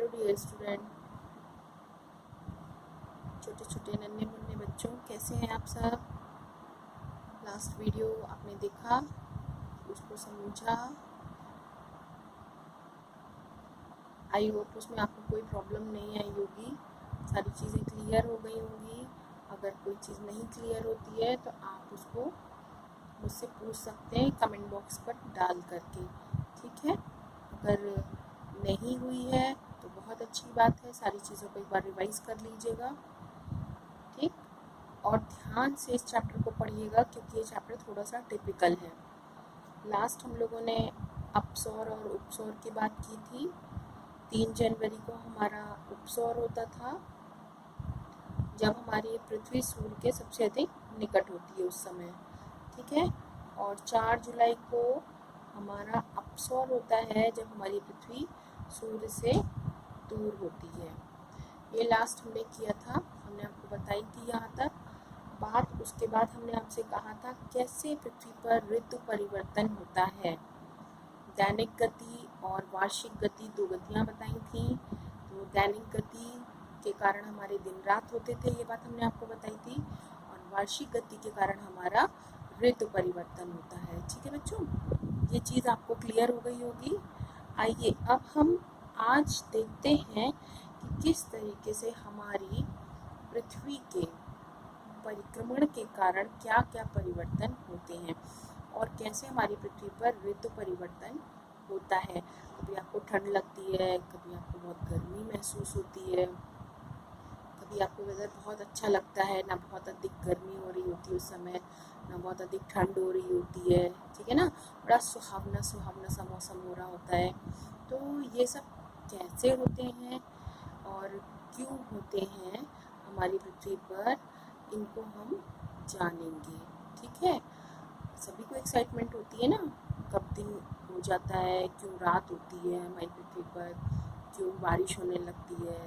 Hello dear student, छोटे छोटे नन्हे मुन्ने बच्चों, कैसे हैं आप सब। लास्ट वीडियो आपने देखा, उसको समझा। आई होप उसमें आपको कोई प्रॉब्लम नहीं आई होगी, सारी चीज़ें क्लियर हो गई होंगी। अगर कोई चीज़ नहीं क्लियर होती है तो आप उसको मुझसे पूछ सकते हैं कमेंट बॉक्स पर डाल करके, ठीक है। अगर नहीं हुई है तो बहुत अच्छी बात है, सारी चीज़ों को एक बार रिवाइज कर लीजिएगा, ठीक। और ध्यान से इस चैप्टर को पढ़िएगा क्योंकि ये चैप्टर थोड़ा सा टिपिकल है। लास्ट हम लोगों ने अपसौर और उपसौर की बात की थी। 3 जनवरी को हमारा उपसौर होता था, जब हमारी पृथ्वी सूर्य के सबसे अधिक निकट होती है उस समय, ठीक है। और 4 जुलाई को हमारा अपसौर होता है, जब हमारी पृथ्वी सूर्य से दूर होती है। ये लास्ट हमने किया था, हमने आपको बताई थी यहाँ तक बात। उसके बाद हमने आपसे कहा था कैसे पृथ्वी पर ऋतु परिवर्तन होता है। दैनिक गति और वार्षिक गति, 2 गतियाँ बताई थी। तो दैनिक गति के कारण हमारे दिन रात होते थे, ये बात हमने आपको बताई थी। और वार्षिक गति के कारण हमारा ऋतु परिवर्तन होता है, ठीक है बच्चों। ये चीज़ आपको क्लियर हो गई होगी। आइए अब हम आज देखते हैं कि किस तरीके से हमारी पृथ्वी के परिक्रमण के कारण क्या क्या परिवर्तन होते हैं और कैसे हमारी पृथ्वी पर ऋतु परिवर्तन होता है। कभी आपको ठंड लगती है, कभी आपको बहुत गर्मी महसूस होती है, कभी आपको वेदर बहुत अच्छा लगता है, ना बहुत अधिक गर्मी हो रही होती है उस समय, ना बहुत अधिक ठंड हो रही होती है, ठीक है ना। बड़ा सुहावना सुहावना सा मौसम हो रहा होता है। तो ये सब कैसे होते हैं और क्यों होते हैं हमारी पृथ्वी पर, इनको हम जानेंगे, ठीक है। सभी को एक्साइटमेंट होती है ना, कब दिन हो जाता है, क्यों रात होती है हमारी पृथ्वी पर, क्यों बारिश होने लगती है।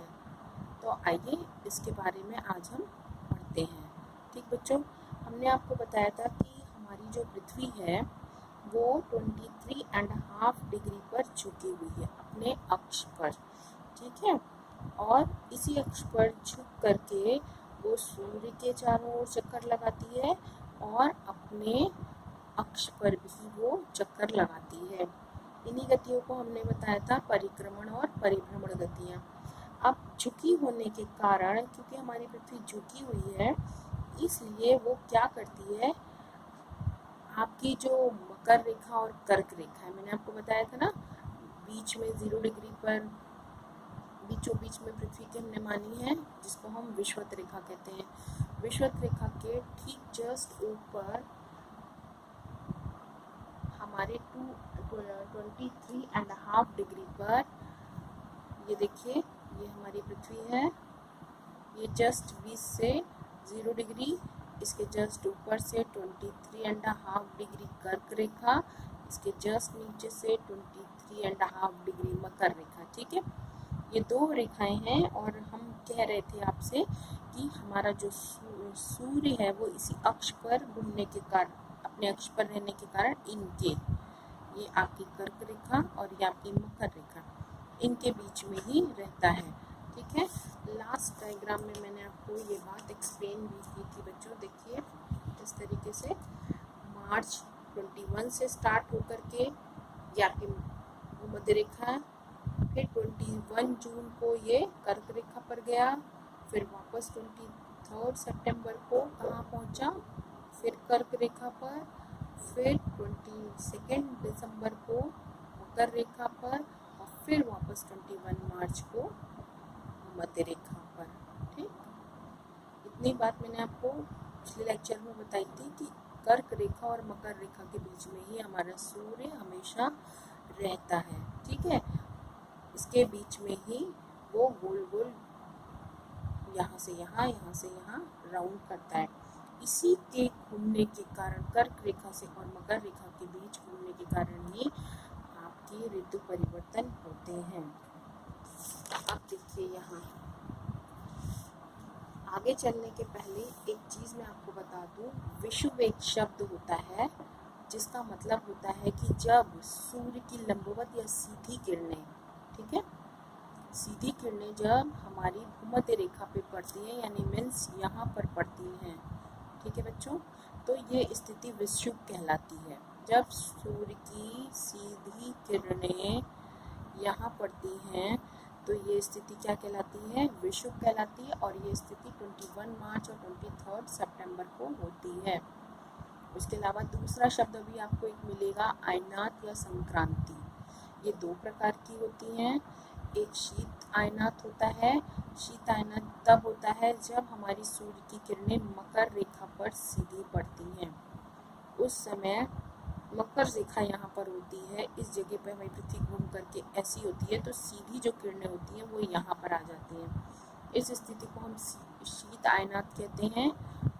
तो आइए इसके बारे में आज हम पढ़ते हैं, ठीक बच्चों। हमने आपको बताया था कि हमारी जो पृथ्वी है वो 23.5 डिग्री पर झुकी हुई है अपने अक्ष पर, ठीक है। और इसी अक्ष पर झुक करके वो सूर्य के चारों ओर चक्कर लगाती है और अपने अक्ष पर भी वो चक्कर लगाती है। इन्हीं गतियों को हमने बताया था परिक्रमण और परिभ्रमण गतियाँ। अब झुकी होने के कारण, क्योंकि हमारी पृथ्वी झुकी हुई है, इसलिए वो क्या करती है, आपकी जो मकर रेखा और कर्क रेखा है, मैंने आपको बताया था ना, बीच में 0 डिग्री पर बीचों बीच में पृथ्वी की हमने मानी है, जिसको हम विषुवत रेखा कहते हैं। विषुवत रेखा के ठीक जस्ट ऊपर हमारे 23.5 डिग्री पर, ये देखिए, ये हमारी पृथ्वी है। ये जस्ट 20 से 0 डिग्री, इसके जस्ट ऊपर से 23.5 डिग्री कर्क रेखा, इसके जस्ट नीचे से 23.5 डिग्री मकर रेखा, ठीक है। ये 2 रेखाएं हैं और हम कह रहे थे आपसे कि हमारा जो सूर्य है वो इसी अक्ष पर घूमने के कारण, अपने अक्ष पर रहने के कारण, इनके, ये आपकी कर्क रेखा और ये आपकी मकर रेखा, इनके बीच में ही रहता है, ठीक है। लास्ट डायग्राम में मैंने आपको ये बात एक्सप्लेन भी की थी बच्चों। देखिए इस तरीके से मार्च 21 से स्टार्ट होकर के ये आपकी भूमध्य रेखा है, फिर 21 जून को ये कर्क रेखा पर गया, फिर वापस 23 सितंबर को कहाँ पहुँचा, फिर कर्क रेखा पर, फिर 22 दिसंबर को मकर रेखा पर, और फिर वापस 21 मार्च को मध्य रेखा पर, ठीक। इतनी बात मैंने आपको पिछले लेक्चर में बताई थी कि कर्क रेखा और मकर रेखा के बीच में ही हमारा सूर्य हमेशा रहता है, ठीक है। इसके बीच में ही वो गोल गोल यहाँ से यहाँ, यहाँ से यहाँ राउंड करता है। इसी के घूमने के कारण, कर्क रेखा से और मकर रेखा के बीच घूमने के कारण ही आपकी ऋतु परिवर्तन होते हैं। अब देखिए यहाँ आगे चलने के पहले एक चीज़ मैं आपको बता दूँ, विषुव एक शब्द होता है जिसका मतलब होता है कि जब सूर्य की लंबवत या सीधी किरणें, ठीक है, सीधी किरणें जब हमारी भूमध्य रेखा पे पड़ती हैं, यानी मीन्स यहाँ पर पड़ती हैं, ठीक है बच्चों, तो ये स्थिति विषुव कहलाती है। जब सूर्य की सीधी किरणें यहाँ पड़ती हैं तो ये स्थिति क्या कहलाती है, विषुव कहलाती है, और ये स्थिति 21 मार्च और 23 सितंबर को होती है। उसके अलावा दूसरा शब्द भी आपको एक मिलेगा, आयनात या संक्रांति। ये दो प्रकार की होती हैं। एक शीत आयनात होता है। शीत आयनात तब होता है जब हमारी सूर्य की किरणें मकर रेखा पर सीधी पड़ती हैं। उस समय मकर रेखा यहाँ पर होती है, इस जगह पर हमारी पृथ्वी घूम करके ऐसी होती है, तो सीधी जो किरणें होती हैं वो यहाँ पर आ जाती हैं। इस स्थिति को हम शीत आयनात कहते हैं।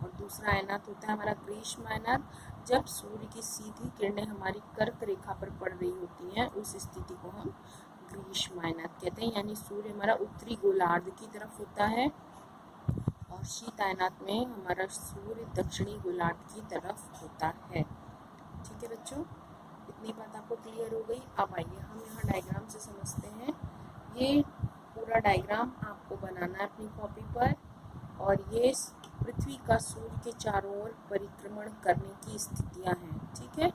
और दूसरा आयनात होता है हमारा ग्रीष्म आयनात। जब सूर्य की सीधी किरणें हमारी कर्क रेखा पर पड़ रही होती हैं, उस स्थिति को हम ग्रीष्म आयनात कहते हैं, यानी सूर्य हमारा उत्तरी गोलार्ध की तरफ होता है, और शीत आयनात में हमारा सूर्य दक्षिणी गोलार्ध की तरफ होता है। ठीक है बच्चों, इतनी बात आपको क्लियर हो गई। अब आइए हम यहाँ डायग्राम से समझते हैं। ये पूरा डायग्राम आपको बनाना है अपनी कॉपी पर, और ये पृथ्वी का सूर्य के चारों ओर परिक्रमण करने की स्थितियाँ हैं। ठीक है,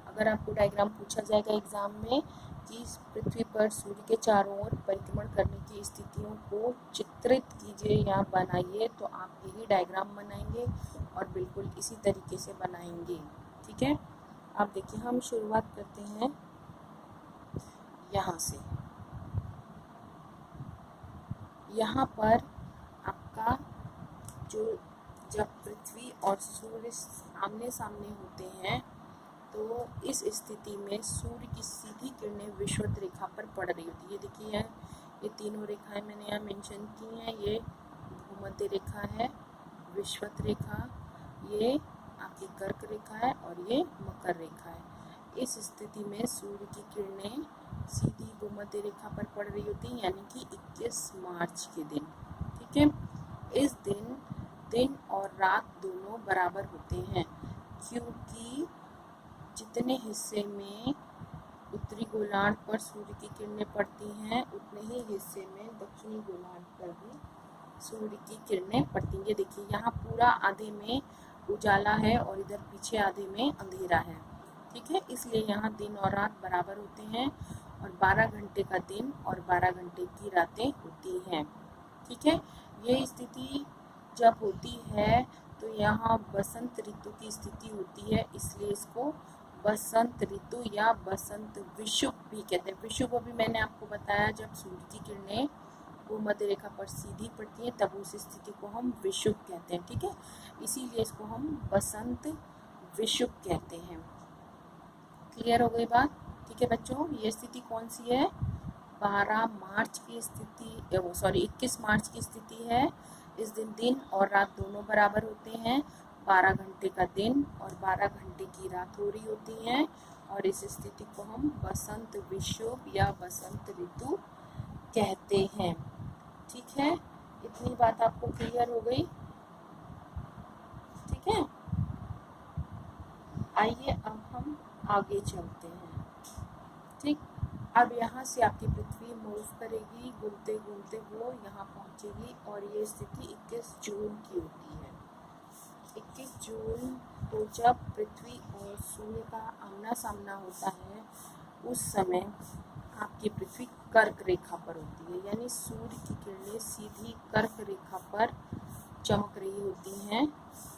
अगर आपको डायग्राम पूछा जाएगा एग्जाम में कि पृथ्वी पर सूर्य के चारों ओर परिक्रमण करने की स्थितियों को चित्रित कीजिए या बनाइए, तो आप यही डायग्राम बनाएंगे और बिल्कुल इसी तरीके से बनाएंगे। ठीक है, आप देखिए हम शुरुआत करते हैं यहाँ से। यहाँ पर आपका जो जब पृथ्वी और सूर्य आमने सामने होते हैं, तो इस स्थिति में सूर्य की सीधी किरणें विषुवत रेखा पर पड़ रही होती है। देखिए ये तीनों रेखाएं मैंने यहाँ मेंशन की हैं। ये भूमध्य रेखा है, विषुवत रेखा, ये आपकी कर्क रेखा है, और ये मकर रेखा है। इस स्थिति में सूर्य की किरणें सीधी भूमध्य रेखा पर पड़ रही होती हैं, यानी कि 21 मार्च के दिन। ठीक है, इस दिन दिन और रात दोनों बराबर होते हैं, क्योंकि जितने हिस्से में उत्तरी गोलार्ध पर सूर्य की किरणें पड़ती हैं, उतने ही हिस्से में दक्षिणी गोलार्ध पर भी सूर्य की किरणें पड़ती हैं। देखिए यहाँ पूरा आधे में उजाला है और इधर पीछे आधे में अंधेरा है। ठीक है, इसलिए यहाँ दिन और रात बराबर होते हैं, और 12 घंटे का दिन और 12 घंटे की रातें होती हैं। ठीक है, ये स्थिति जब होती है तो यहाँ बसंत ऋतु की स्थिति होती है, इसलिए इसको बसंत ऋतु या बसंत विषुव भी कहते हैं। विषुव अभी मैंने आपको बताया, जब सूर्य की किरणें भूमध्य रेखा पर सीधी पड़ती है तब उस स्थिति को हम विषुव कहते हैं। ठीक है, इसीलिए इसको हम बसंत विषुव कहते हैं। क्लियर हो गई बात? ठीक है बच्चों, ये स्थिति कौन सी है? 12 मार्च की स्थिति, सॉरी 21 मार्च की स्थिति है। इस दिन दिन और रात दोनों बराबर होते हैं, 12 घंटे का दिन और 12 घंटे की रात हो रही होती है, और इस स्थिति को हम बसंत विषुव या बसंत ऋतु कहते हैं। ठीक है, इतनी बात आपको क्लियर हो गई? ठीक है, आइए अब हम आगे चलते हैं। ठीक, अब यहाँ से आपकी पृथ्वी मूव करेगी, घूमते घूमते वो यहाँ पहुँचेगी, और ये स्थिति 21 जून की होती है। 21 जून को जब पृथ्वी और सूर्य का आमना सामना होता है, उस समय आपकी पृथ्वी कर्क रेखा पर होती है, यानी सूर्य की किरणें सीधी कर्क रेखा पर चमक रही होती हैं।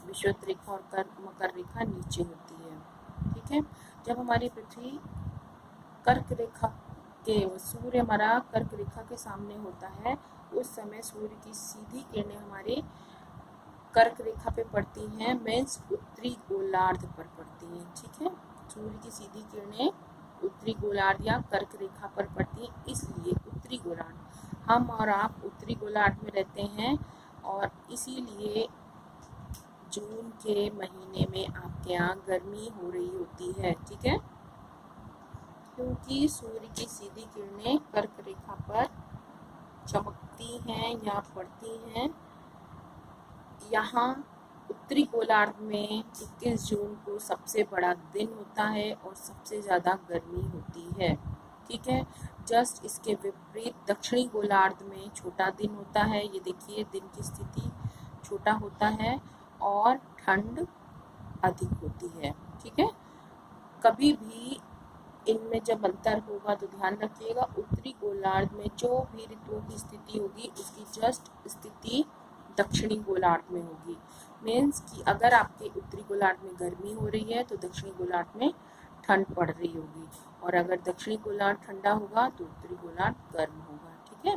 विषुवत रेखा और मकर रेखा नीचे होती है। ठीक है, जब हमारी पृथ्वी कर्क रेखा के सूर्य हमारा कर्क रेखा के सामने होता है, उस समय सूर्य की सीधी किरणें हमारे कर्क रेखा पे पड़ती हैं, मीन्स उत्तरी गोलार्ध पर पड़ती हैं। ठीक है, सूर्य की सीधी किरणें उत्तरी गोलार्ध या कर्क रेखा पर पड़ती हैं, इसलिए उत्तरी गोलार्ध, हम और आप उत्तरी गोलार्ध में रहते हैं, और इसीलिए जून के महीने में आपके यहाँ गर्मी हो रही होती है। ठीक है, क्योंकि सूर्य की सीधी किरणें कर्क रेखा पर चमकती हैं या पड़ती हैं। यहाँ उत्तरी गोलार्ध में 21 जून को सबसे बड़ा दिन होता है और सबसे ज़्यादा गर्मी होती है। ठीक है, जस्ट इसके विपरीत दक्षिणी गोलार्ध में छोटा दिन होता है। ये देखिए दिन की स्थिति छोटा होता है और ठंड अधिक होती है। ठीक है, कभी भी इनमें जब अंतर होगा तो ध्यान रखिएगा, उत्तरी गोलार्ध में जो भी ऋतुओं की स्थिति होगी उसकी जस्ट स्थिति दक्षिणी गोलार्ध में होगी। मीन्स कि अगर आपके उत्तरी गोलार्ध में गर्मी हो रही है तो दक्षिणी गोलार्ध में ठंड पड़ रही होगी, और अगर दक्षिणी गोलार्ध ठंडा होगा तो उत्तरी गोलार्ध गर्म होगा। ठीक है,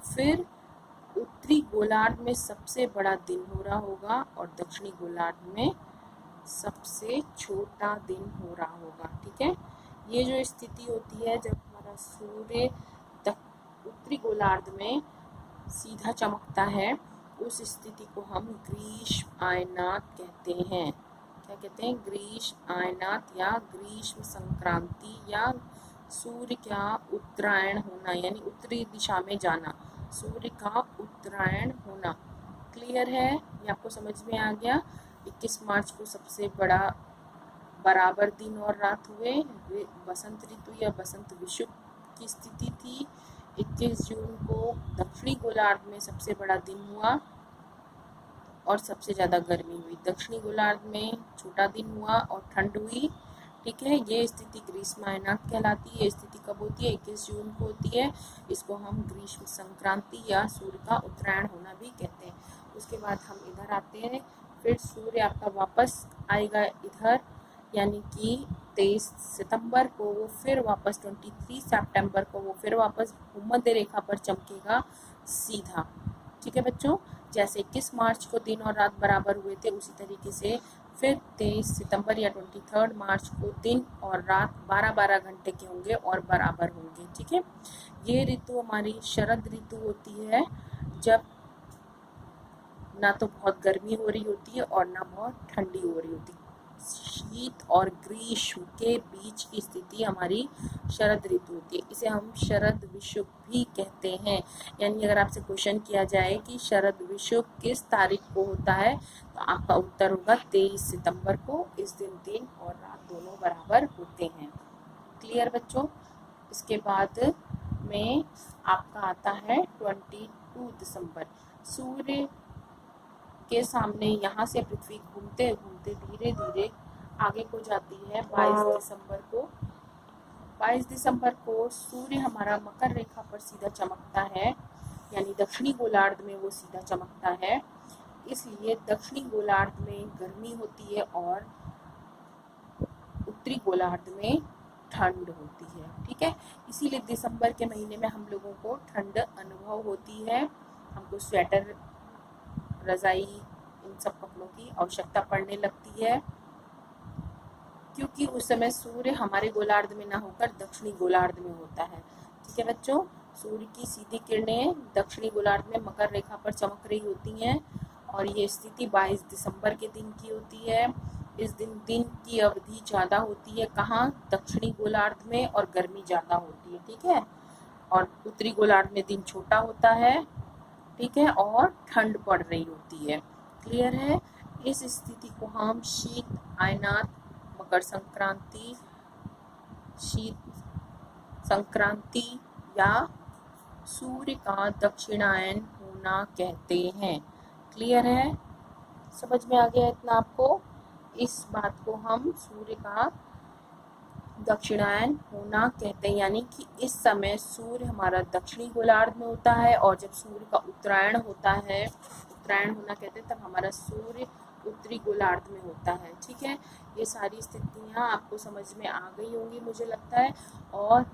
फिर उत्तरी गोलार्ध में सबसे बड़ा दिन हो रहा होगा और दक्षिणी गोलार्ध में सबसे छोटा दिन हो रहा होगा। ठीक है, ये जो स्थिति होती है जब हमारा सूर्य उत्तरी गोलार्ध में सीधा चमकता है, उस स्थिति को हम ग्रीष्म आयनात कहते हैं। क्या कहते हैं? ग्रीष्म आयनात या ग्रीष्म संक्रांति, या सूर्य का उत्तरायण होना, यानी उत्तरी दिशा में जाना, सूर्य का उत्तरायण होना। क्लियर है? ये आपको समझ में आ गया। 21 मार्च को सबसे बड़ा बराबर दिन और रात हुए। बसंत ऋतु या बसंत विषुव की स्थिति थी। 21 जून को दक्षिणी गोलार्ध में सबसे बड़ा दिन हुआ और सबसे ज़्यादा गर्मी हुई। दक्षिणी गोलार्ध में छोटा दिन हुआ और ठंड हुई। ठीक है, ये स्थिति ग्रीष्म आयनात कहलाती है। ये स्थिति कब होती है? 21 जून को होती है। इसको हम ग्रीष्म संक्रांति या सूर्य का उत्तरायण होना भी कहते हैं। उसके बाद हम इधर आते हैं, फिर सूर्य आपका वापस आएगा इधर, यानी कि 23 सितंबर को वो फिर वापस 23 सितंबर को वो फिर वापस भूमध्य रेखा पर चमकेगा सीधा। ठीक है बच्चों, जैसे 21 मार्च को दिन और रात बराबर हुए थे, उसी तरीके से फिर 23 सितंबर या 23 मार्च को दिन और रात 12-12 घंटे के होंगे और बराबर होंगे। ठीक है, ये ऋतु हमारी शरद ऋतु होती है, जब ना तो बहुत गर्मी हो रही होती है और ना बहुत ठंडी हो रही होती है। शीत और ग्रीष्म के बीच की स्थिति हमारी शरद ऋतु होती है। इसे हम शरद विषुव भी कहते हैं। यानी अगर आपसे क्वेश्चन किया जाए कि शरद विषुव किस तारीख को होता है, तो आपका उत्तर होगा 23 सितंबर को। इस दिन दिन और रात दोनों बराबर होते हैं। क्लियर बच्चों? इसके बाद में आपका आता है 22 दिसंबर। सूर्य के सामने यहाँ से पृथ्वी घूमते घूमते धीरे धीरे आगे को जाती है 22 दिसंबर को। 22 दिसंबर को सूर्य हमारा मकर रेखा पर सीधा चमकता है, यानी दक्षिणी गोलार्ध में वो सीधा चमकता है। इसलिए दक्षिणी गोलार्ध में गर्मी होती है और उत्तरी गोलार्ध में ठंड होती है। ठीक है, इसीलिए दिसंबर के महीने में हम लोगों को ठंड अनुभव होती है। हमको स्वेटर, रजाई, इन सब कपड़ों की आवश्यकता पड़ने लगती है, क्योंकि उस समय सूर्य हमारे गोलार्ध में ना होकर दक्षिणी गोलार्ध में होता है। ठीक है बच्चों, सूर्य की सीधी किरणें दक्षिणी गोलार्ध में मकर रेखा पर चमक रही होती हैं और ये स्थिति 22 दिसंबर के दिन की होती है। इस दिन दिन की अवधि ज़्यादा होती है। कहाँ? दक्षिणी गोलार्ध में, और गर्मी ज़्यादा होती है। ठीक है, और उत्तरी गोलार्ध में दिन छोटा होता है। ठीक है, और ठंड पड़ रही होती है। क्लियर है? इस स्थिति को हम शीत आयनात, मकर संक्रांति, शीत संक्रांति या सूर्य का दक्षिणायन होना कहते हैं। क्लियर है? समझ में आ गया इतना आपको? इस बात को हम सूर्य का दक्षिणायन होना कहते हैं, यानी कि इस समय सूर्य हमारा दक्षिणी गोलार्ध में होता है और जब सूर्य का उत्तरायण होता है, उत्तरायण होना कहते हैं, तब हमारा सूर्य उत्तरी गोलार्ध में होता है। ठीक है, ये सारी स्थितियाँ आपको समझ में आ गई होंगी मुझे लगता है। और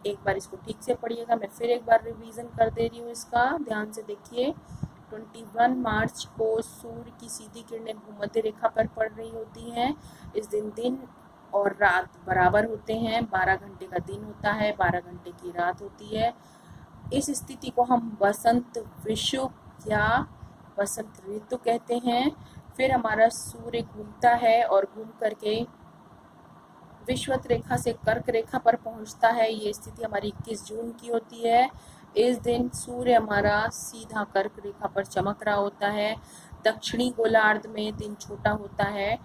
एक बार इसको ठीक से पढ़िएगा, मैं फिर एक बार रिवीजन कर दे रही हूँ इसका, ध्यान से देखिए। 21 मार्च को सूर्य की सीधी किरणें भूमध्य रेखा पर पड़ रही होती हैं। इस दिन दिन और रात बराबर होते हैं। 12 घंटे का दिन होता है, 12 घंटे की रात होती है। इस स्थिति को हम बसंत विषुव या बसंत ऋतु कहते हैं। फिर हमारा सूर्य घूमता है और घूम करके विषुवत रेखा से कर्क रेखा पर पहुंचता है। ये स्थिति हमारी 21 जून की होती है। इस दिन सूर्य हमारा सीधा कर्क रेखा पर चमक रहा होता है। दक्षिणी गोलार्ध में दिन छोटा होता है,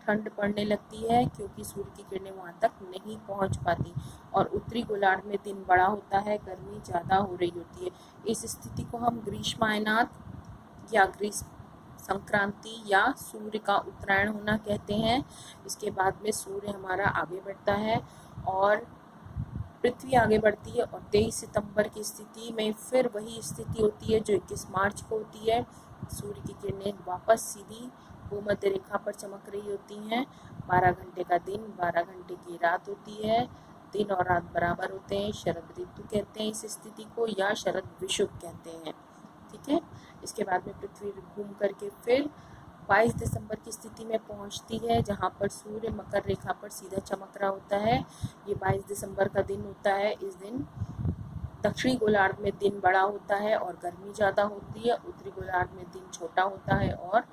ठंड पड़ने लगती है क्योंकि सूर्य की किरणें वहाँ तक नहीं पहुँच पाती, और उत्तरी गोलार्ध में दिन बड़ा होता है, गर्मी ज़्यादा हो रही होती है। इस स्थिति को हम ग्रीष्मायनात या ग्रीष्म संक्रांति या सूर्य का उत्तरायण होना कहते हैं। इसके बाद में सूर्य हमारा आगे बढ़ता है और पृथ्वी आगे बढ़ती है, और 23 सितंबर की स्थिति में फिर वही स्थिति होती है जो 21 मार्च को होती है। सूर्य की किरणें वापस सीधी भूमध्य रेखा पर चमक रही होती हैं। 12 घंटे का दिन, 12 घंटे की रात होती है। दिन और रात बराबर होते हैं। शरद ऋतु कहते हैं इस स्थिति को, या शरद विषुव कहते हैं। ठीक है। इसके बाद में पृथ्वी घूम करके फिर 22 दिसंबर की स्थिति में पहुंचती है, जहां पर सूर्य मकर रेखा पर सीधा चमक रहा होता है। ये 22 दिसंबर का दिन होता है। इस दिन दक्षिणी गोलार्ध में दिन बड़ा होता है और गर्मी ज़्यादा होती है। उत्तरी गोलार्ध में दिन छोटा होता है और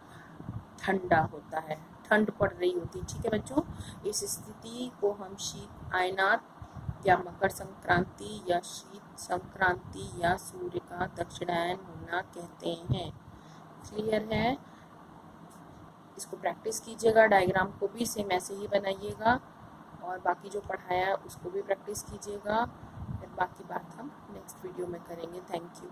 ठंडा होता है, ठंड पड़ रही होती है। ठीक है बच्चों, इस स्थिति को हम शीत आयनात या मकर संक्रांति या शीत संक्रांति या सूर्य का दक्षिणायन होना कहते हैं। क्लियर है? इसको प्रैक्टिस कीजिएगा। डायग्राम को भी सेम ऐसे ही बनाइएगा, और बाकी जो पढ़ाया है उसको भी प्रैक्टिस कीजिएगा। फिर बाकी बात हम नेक्स्ट वीडियो में करेंगे। Thank you.